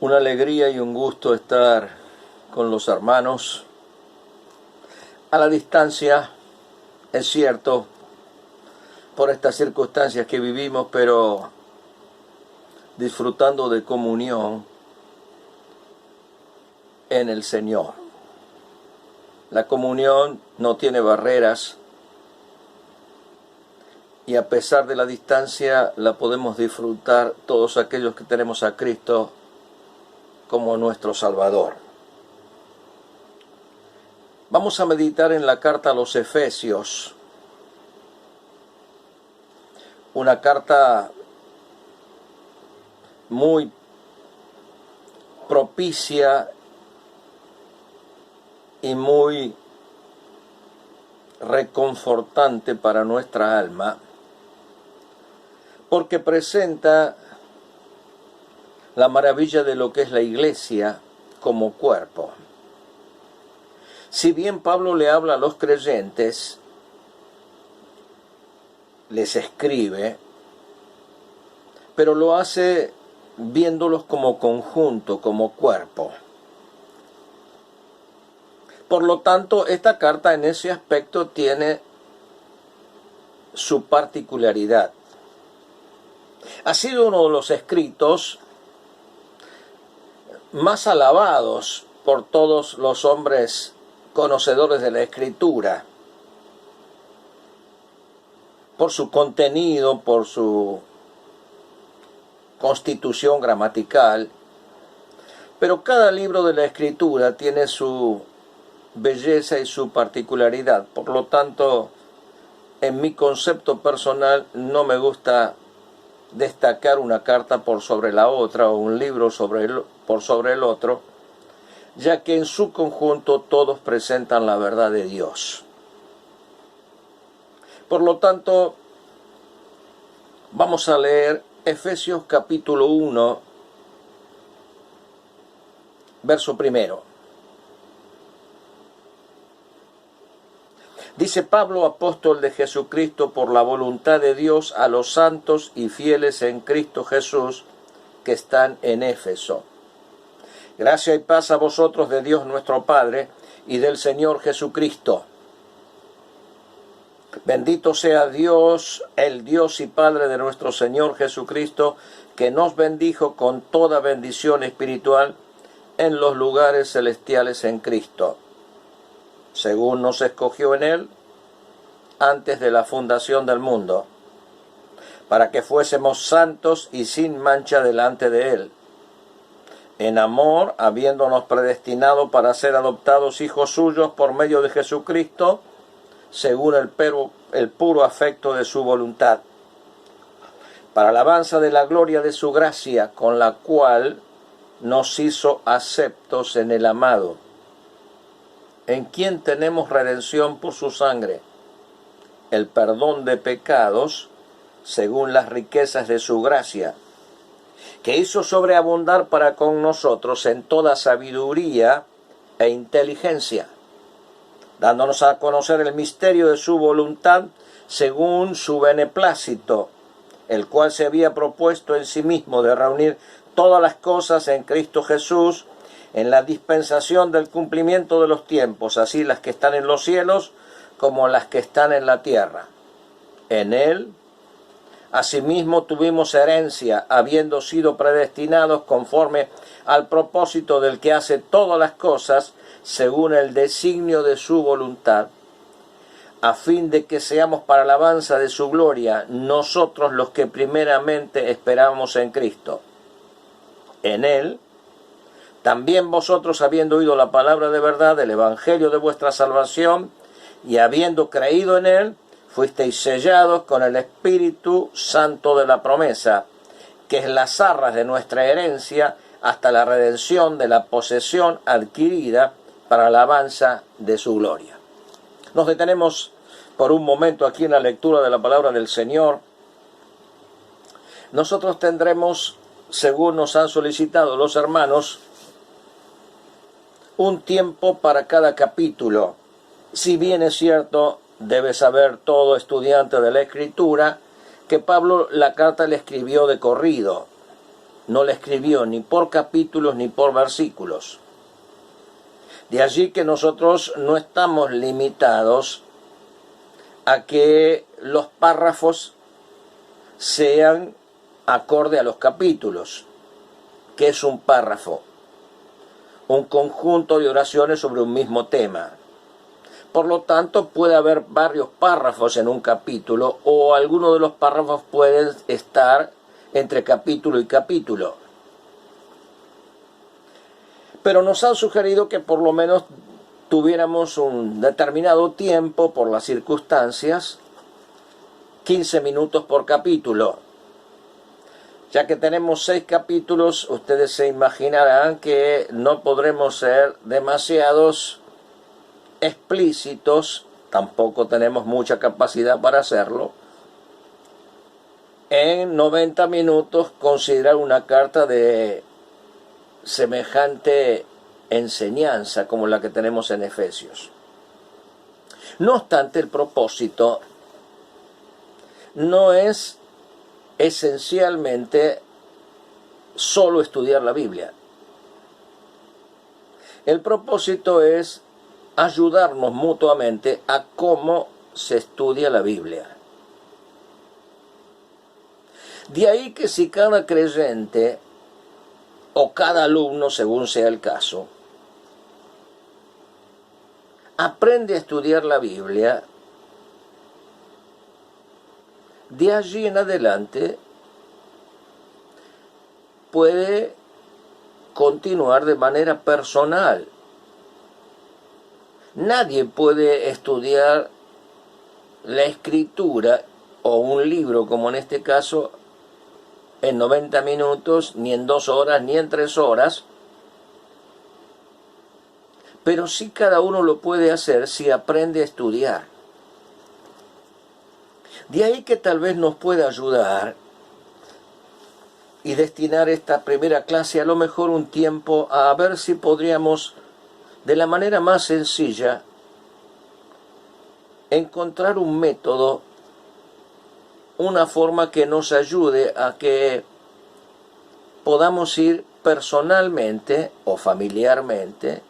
Una alegría y un gusto estar con los hermanos a la distancia, es cierto, por estas circunstancias que vivimos, pero disfrutando de comunión en el Señor. La comunión no tiene barreras y a pesar de la distancia la podemos disfrutar todos aquellos que tenemos a Cristo como nuestro Salvador. Vamos a meditar en la carta a los Efesios, una carta muy propicia y muy reconfortante para nuestra alma, porque presenta la maravilla de lo que es la iglesia como cuerpo. Si bien Pablo le habla a los creyentes, les escribe, pero lo hace viéndolos como conjunto, como cuerpo. Por lo tanto, esta carta en ese aspecto tiene su particularidad. Ha sido uno de los escritos más alabados por todos los hombres conocedores de la Escritura, por su contenido, por su constitución gramatical, pero cada libro de la Escritura tiene su belleza y su particularidad. Por lo tanto, en mi concepto personal no me gusta destacar una carta por sobre la otra o un libro por sobre el otro, ya que en su conjunto todos presentan la verdad de Dios. Por lo tanto, vamos a leer Efesios capítulo 1, verso 1. Dice Pablo, apóstol de Jesucristo, por la voluntad de Dios, a los santos y fieles en Cristo Jesús que están en Éfeso. Gracia y paz a vosotros de Dios nuestro Padre y del Señor Jesucristo. Bendito sea Dios, el Dios y Padre de nuestro Señor Jesucristo, que nos bendijo con toda bendición espiritual en los lugares celestiales en Cristo, según nos escogió en Él antes de la fundación del mundo, para que fuésemos santos y sin mancha delante de Él, en amor, habiéndonos predestinado para ser adoptados hijos suyos por medio de Jesucristo, según el puro afecto de su voluntad, para alabanza de la gloria de su gracia, con la cual nos hizo aceptos en el amado, en quien tenemos redención por su sangre, el perdón de pecados, según las riquezas de su gracia, que hizo sobreabundar para con nosotros en toda sabiduría e inteligencia, dándonos a conocer el misterio de su voluntad, según su beneplácito, el cual se había propuesto en sí mismo de reunir todas las cosas en Cristo Jesús, en la dispensación del cumplimiento de los tiempos, así las que están en los cielos como las que están en la tierra. En Él, asimismo, tuvimos herencia, habiendo sido predestinados conforme al propósito del que hace todas las cosas, según el designio de su voluntad, a fin de que seamos para alabanza de su gloria, nosotros los que primeramente esperamos en Cristo. En Él, también vosotros, habiendo oído la palabra de verdad del Evangelio de vuestra salvación, y habiendo creído en Él, fuisteis sellados con el Espíritu Santo de la promesa, que es las arras de nuestra herencia, hasta la redención de la posesión adquirida para alabanza de su gloria. Nos detenemos por un momento aquí en la lectura de la palabra del Señor. Nosotros tendremos, según nos han solicitado los hermanos, un tiempo para cada capítulo. Si bien es cierto, debe saber todo estudiante de la Escritura que Pablo la carta le escribió de corrido. no la escribió ni por capítulos ni por versículos. De allí que nosotros no estamos limitados a que los párrafos sean acorde a los capítulos. ¿Qué es un párrafo? Un conjunto de oraciones sobre un mismo tema. Por lo tanto, puede haber varios párrafos en un capítulo, o alguno de los párrafos pueden estar entre capítulo y capítulo. Pero nos han sugerido que por lo menos tuviéramos un determinado tiempo, por las circunstancias, 15 minutos por capítulo. Ya que tenemos 6 capítulos, ustedes se imaginarán que no podremos ser demasiados explícitos, tampoco tenemos mucha capacidad para hacerlo. En 90 minutos considerar una carta de semejante enseñanza como la que tenemos en Efesios. No obstante, el propósito no es esencialmente solo estudiar la Biblia. El propósito es ayudarnos mutuamente a cómo se estudia la Biblia. De ahí que si cada creyente o cada alumno, según sea el caso, aprende a estudiar la Biblia, de allí en adelante puede continuar de manera personal. Nadie puede estudiar la escritura o un libro, como en este caso, en 90 minutos, ni en 2 horas, ni en 3 horas, pero sí cada uno lo puede hacer si aprende a estudiar. De ahí que tal vez nos pueda ayudar y destinar esta primera clase a lo mejor un tiempo a ver si podríamos, de la manera más sencilla, encontrar un método, una forma que nos ayude a que podamos ir personalmente o familiarmente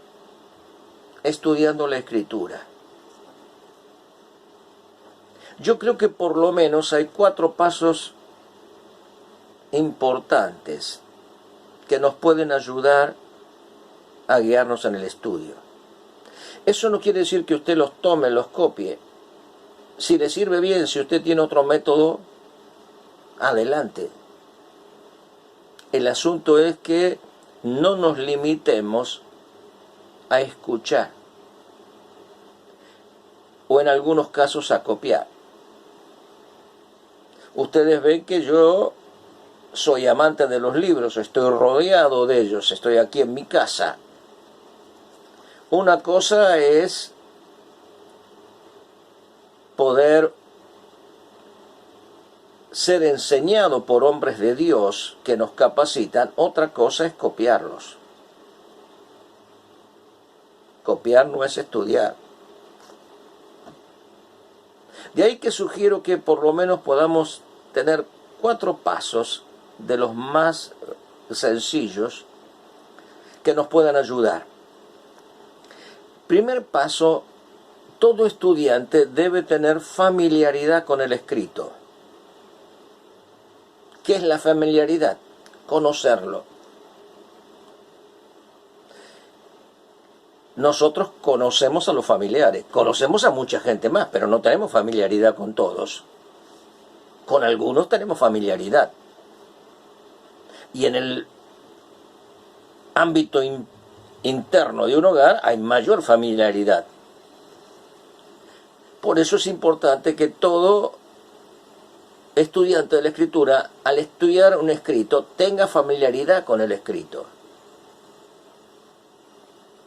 estudiando la Escritura. Yo creo que por lo menos hay 4 pasos importantes que nos pueden ayudar a guiarnos en el estudio. Eso no quiere decir que usted los tome, los copie. Si le sirve bien, si usted tiene otro método, adelante. El asunto es que no nos limitemos a escuchar o en algunos casos a copiar. Ustedes ven que yo soy amante de los libros, estoy rodeado de ellos, estoy aquí en mi casa. Una cosa es poder ser enseñado por hombres de Dios que nos capacitan, otra cosa es copiarlos. Copiar no es estudiar. De ahí que sugiero que por lo menos podamos tener 4 pasos de los más sencillos que nos puedan ayudar. Primer paso, todo estudiante debe tener familiaridad con el escrito. ¿Qué es la familiaridad? Conocerlo. Nosotros conocemos a los familiares, conocemos a mucha gente más, pero no tenemos familiaridad con todos. Con algunos tenemos familiaridad. Y en el ámbito interno de un hogar hay mayor familiaridad. Por eso es importante que todo estudiante de la Escritura, al estudiar un escrito, tenga familiaridad con el escrito.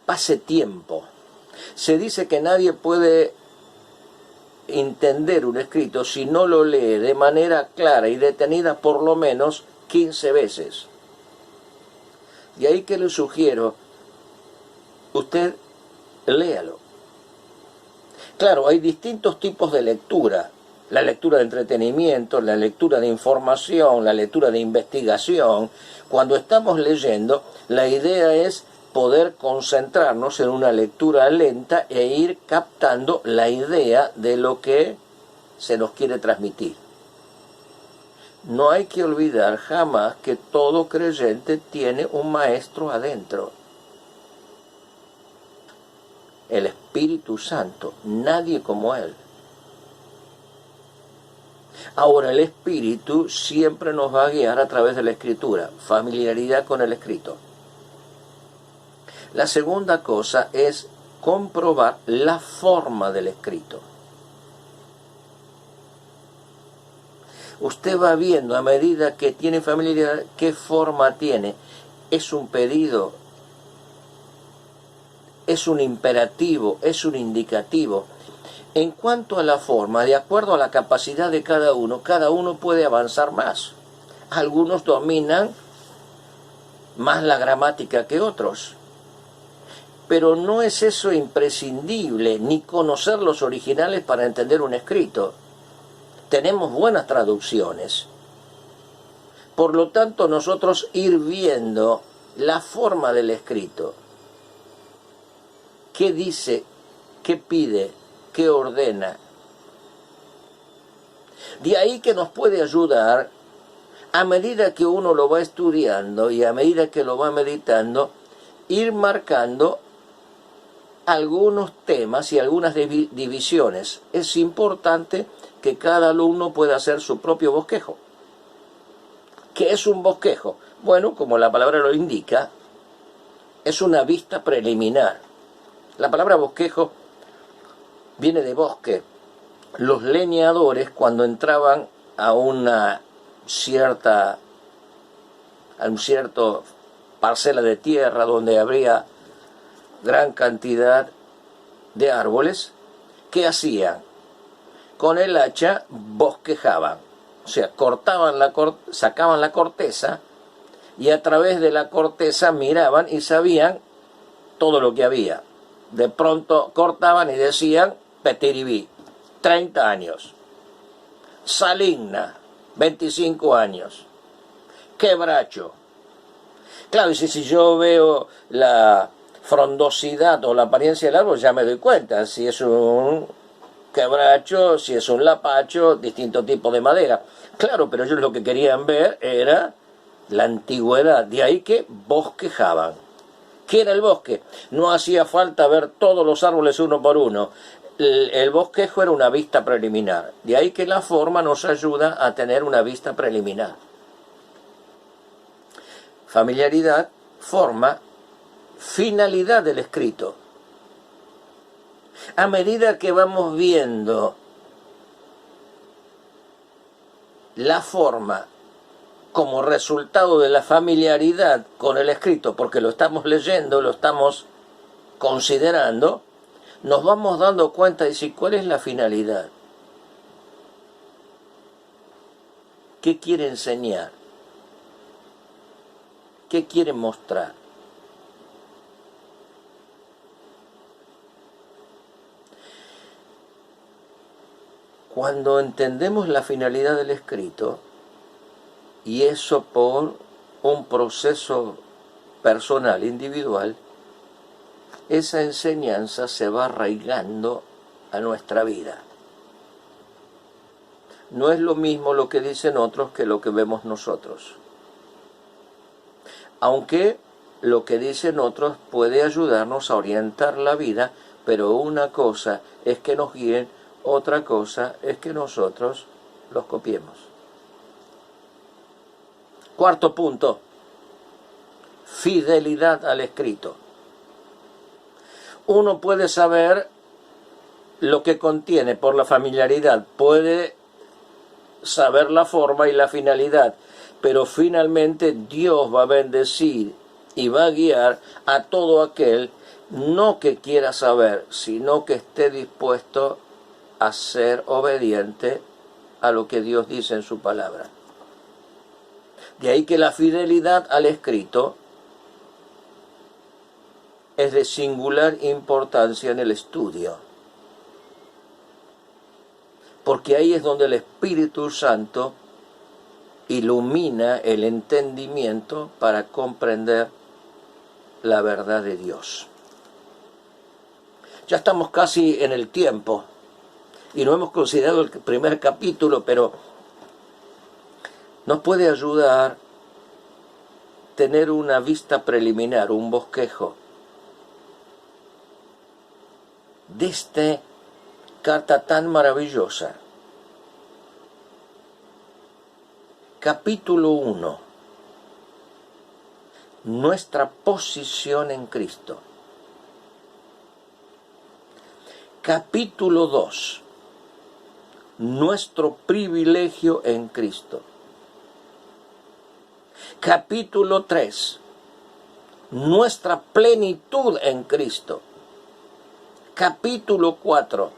Pase tiempo. Se dice que nadie puede entender un escrito si no lo lee de manera clara y detenida por lo menos 15 veces. De ahí que le sugiero, usted léalo. Claro, hay distintos tipos de lectura. la lectura de entretenimiento, la lectura de información, la lectura de investigación. Cuando estamos leyendo, la idea es poder concentrarnos en una lectura lenta e ir captando la idea de lo que se nos quiere transmitir. No hay que olvidar jamás que todo creyente tiene un maestro adentro. El Espíritu Santo, nadie como Él. Ahora, el Espíritu siempre nos va a guiar a través de la Escritura, familiaridad con el escrito. La segunda cosa es comprobar la forma del escrito. Usted va viendo a medida que tiene familiaridad qué forma tiene. ¿Es un pedido? ¿Es un imperativo? ¿Es un indicativo? En cuanto a la forma, de acuerdo a la capacidad de cada uno puede avanzar más. Algunos dominan más la gramática que otros. Pero no es eso imprescindible, ni conocer los originales para entender un escrito. Tenemos buenas traducciones. Por lo tanto, nosotros ir viendo la forma del escrito. ¿Qué dice? ¿Qué pide? ¿Qué ordena? De ahí que nos puede ayudar, a medida que uno lo va estudiando y a medida que lo va meditando, ir marcando algunos temas y algunas divisiones. Es importante que cada alumno pueda hacer su propio bosquejo. ¿Qué es un bosquejo? Bueno, como la palabra lo indica, es una vista preliminar. La palabra bosquejo viene de bosque. Los leñadores, cuando entraban a una cierta parcela de tierra donde habría gran cantidad de árboles, ¿qué hacían? Con el hacha bosquejaban, o sea, sacaban la corteza y a través de la corteza miraban y sabían todo lo que había. De pronto cortaban y decían Petiribí, 30 años. Saligna, 25 años. Quebracho. Claro, y si yo veo la frondosidad o la apariencia del árbol, ya me doy cuenta si es un quebracho, si es un lapacho, distinto tipo de madera. Claro, pero ellos lo que querían ver era la antigüedad, de ahí que bosquejaban. ¿Qué era el bosque? No hacía falta ver todos los árboles uno por uno. El bosquejo era una vista preliminar. De ahí que la forma nos ayuda a tener una vista preliminar. Familiaridad, forma, finalidad del escrito. A medida que vamos viendo la forma como resultado de la familiaridad con el escrito, porque lo estamos leyendo, lo estamos considerando, nos vamos dando cuenta de decir, ¿cuál es la finalidad? ¿Qué quiere enseñar? ¿Qué quiere mostrar? Cuando entendemos la finalidad del escrito, y eso por un proceso personal, individual, esa enseñanza se va arraigando a nuestra vida. No es lo mismo lo que dicen otros que lo que vemos nosotros. Aunque lo que dicen otros puede ayudarnos a orientar la vida, pero una cosa es que nos guíen, otra cosa es que nosotros los copiemos. Cuarto punto, fidelidad al escrito. Uno puede saber lo que contiene por la familiaridad, puede saber la forma y la finalidad, pero finalmente Dios va a bendecir y va a guiar a todo aquel, no que quiera saber, sino que esté dispuesto a ser obediente a lo que Dios dice en su palabra. De ahí que la fidelidad al escrito es de singular importancia en el estudio. porque ahí es donde el Espíritu Santo ilumina el entendimiento para comprender la verdad de Dios. Ya estamos casi en el tiempo y no hemos considerado el primer capítulo, pero nos puede ayudar tener una vista preliminar, un bosquejo de esta carta tan maravillosa. Capítulo 1. Nuestra posición en Cristo. Capítulo 2. Nuestro privilegio en Cristo. Capítulo 3. Nuestra plenitud en Cristo. Capítulo 4.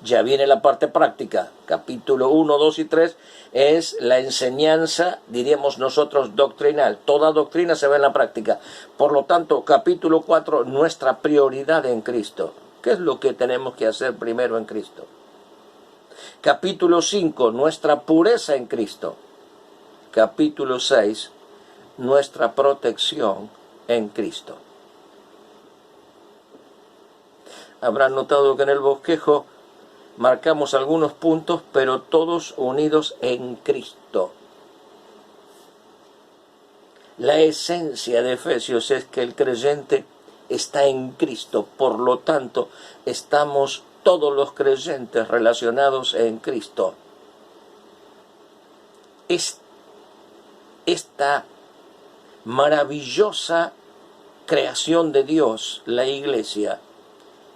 Ya viene la parte práctica. Capítulo 1, 2 y 3 es la enseñanza, diríamos nosotros, doctrinal. Toda doctrina se ve en la práctica. Por lo tanto, capítulo 4, nuestra prioridad en Cristo. ¿Qué es lo que tenemos que hacer primero en Cristo? Capítulo 5, nuestra pureza en Cristo. Capítulo 6, nuestra protección en Cristo. Habrán notado que en el bosquejo marcamos algunos puntos, pero todos unidos en Cristo. La esencia de Efesios es que el creyente está en Cristo, por lo tanto, estamos todos los creyentes relacionados en Cristo. Esta maravillosa creación de Dios, la Iglesia,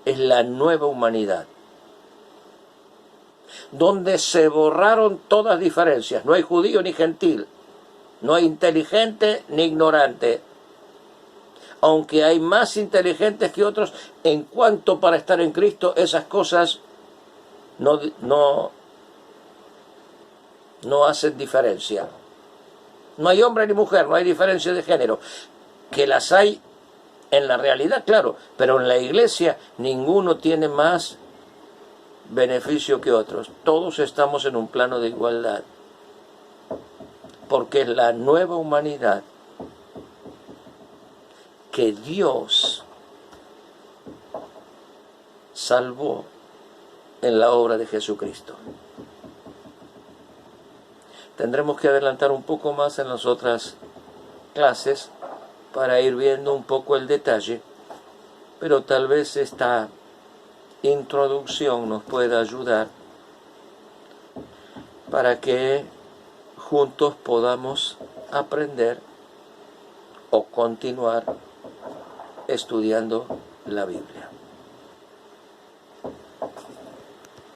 es la nueva humanidad, donde se borraron todas diferencias. No hay judío ni gentil, no hay inteligente ni ignorante, aunque hay más inteligentes que otros. En cuanto para estar en Cristo, esas cosas no hacen diferencia. No hay hombre ni mujer, no hay diferencia de género, que las hay en la realidad, claro, pero en la Iglesia ninguno tiene más beneficio que otros. Todos estamos en un plano de igualdad, porque es la nueva humanidad que Dios salvó en la obra de Jesucristo. Tendremos que adelantar un poco más en las otras clases para ir viendo un poco el detalle, pero tal vez esta introducción nos pueda ayudar para que juntos podamos aprender o continuar estudiando la Biblia.